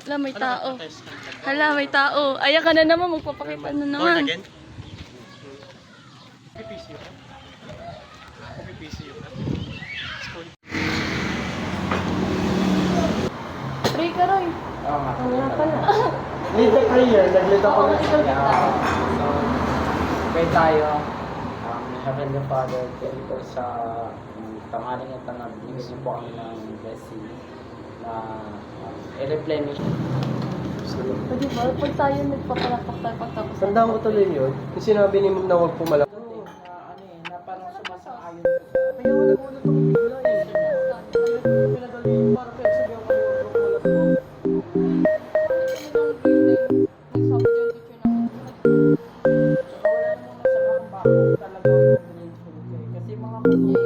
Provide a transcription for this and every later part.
Hala, may tao. Hala, may tao. Ayan ka na naman, magpapakita na naman. Born again? PPC yun. PPC yun. Pray ka, Roy. Oo nga. Wala pala. Lead the prayer. Nag-lead ako Oo, ng ikaw prayer. kita. So, pray tayo. Heavenly Father, thank you sa tanghaling ito na binigyan niyo po kami ng blessing na i-replenish. Pwede ba? Pag tayo nagpapalakpak tayo pagtapos. Tandaan ko tuloy yun. Yung sinabi ni Mom na huwag pumalak. Na parang sumasang-ayon. Kaya wala ko na itong bigla eh. Pinadali para pinagsabihan ko yung pumalak ko. Kasi mga kapatid,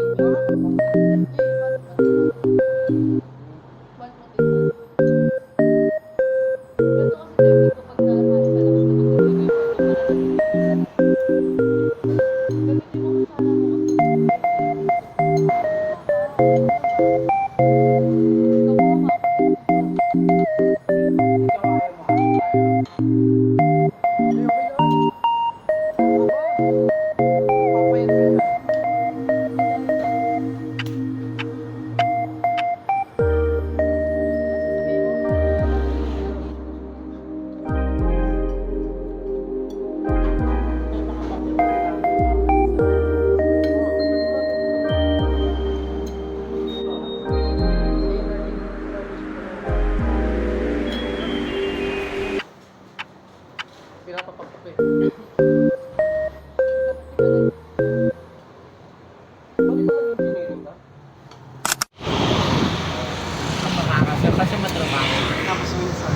Pinapapagpape. kasi matrabaho. Tapos minsan.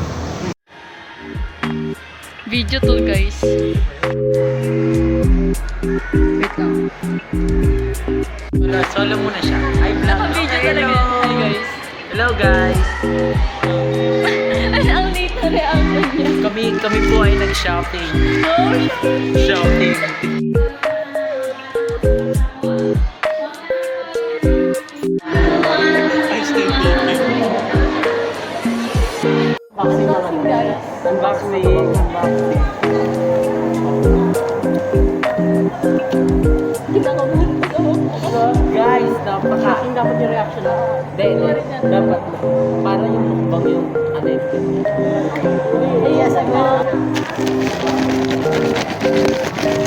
Video to, guys. Wait lang. Wala, solo muna siya. Hi, vlog. Naka-video talaga. Hi, guys. Hello, guys. Ano ang late na reaction niya? Kami po ay nag-shopping. Shopping. I stay cooking. Unboxing, guys. Unboxing. Kita ko, Guys, napaka... dapat yung reaction na. Hindi. Dapat. Para yung mukbang yung ano yung... Iya, sabi na.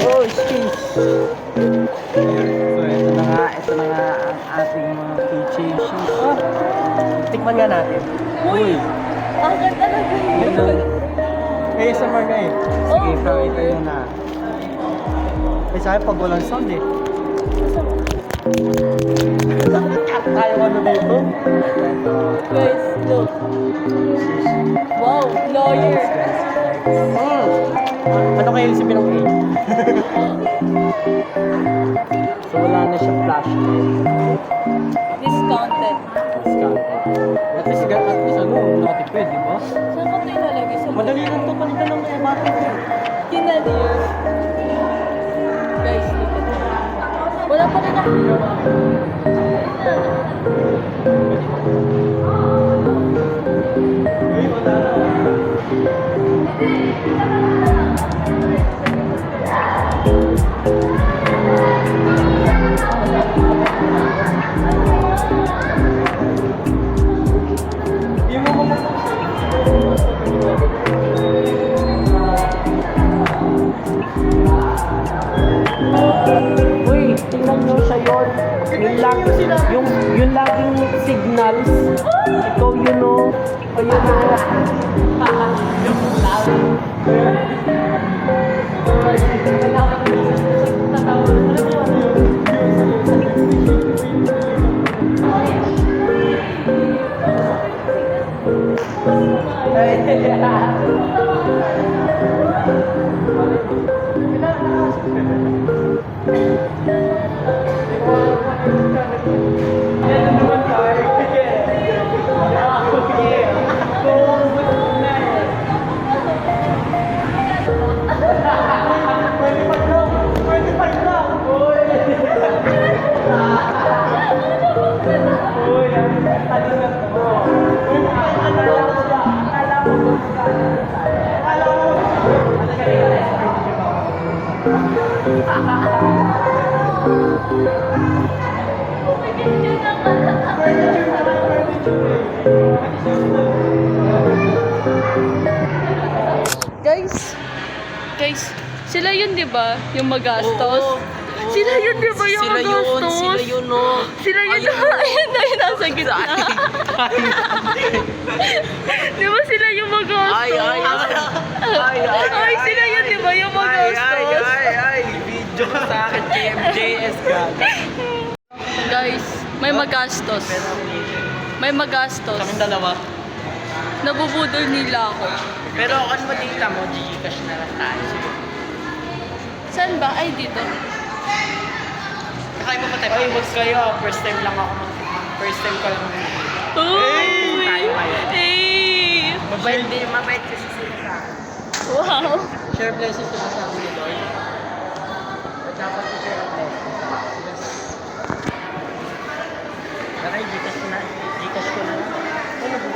Oh, sheesh. So, ito na nga ang ating mga keychain. Sheesh. Tikman nga natin. Uy! Ang ganda na ganyan. ASMR nga eh. Sige, pakita yun na. Eh sa akin pag walang sound eh. Tayo ano dito? Guys, look. Wow, lawyer. Ano kayo isipin ng A? So, wala na siyang flashlight. Discounted. Discounted. At least ano, nakatipid, di ba? Saan ko ito ilalagay? Sa Madali lang to palitan ng battery. Kinalier. Guys, look at that. Wala pa rin ako. Hindi mo Uy, tingnan nyo siya yun. Yung laging signals. Ikaw yun o. O yun o. Uy, ano na to? Uy, akala ko Guys, sila yun, di ba? Yung magastos. Sila yun, di ba? Yung magastos. Sila yun, no. Sila yun, ayun na yun, nasa gitna. Di ba sila yung magastos? Ay, sila yun, di ba? Yung magastos. Video sa akin kay MJS ka. Guys, may magastos. May magastos. Kaming dalawa. Nabubudol nila ako. Pero ano mo dito mo, Gcash na lang tayo. Saan ba? Ay, dito. Kakain mo pa tayo. Ay, wag kayo. First time lang ako. First time ko lang. Uy! tayo kayo. Hey! Mabait kasi sila sa akin. Wow! Share blessings ko sa amin ni Lord. Dapat ko share blessings. Taray, Gcash ko na. Gcash ko na. Ano ba?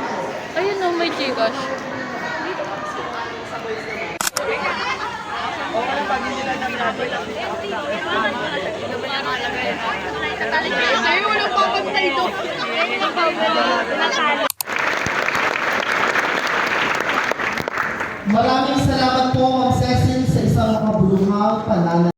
Ayun na, may Gcash. Maraming salamat po, Ma'am Cecil, sa isang makabuluhang pananal.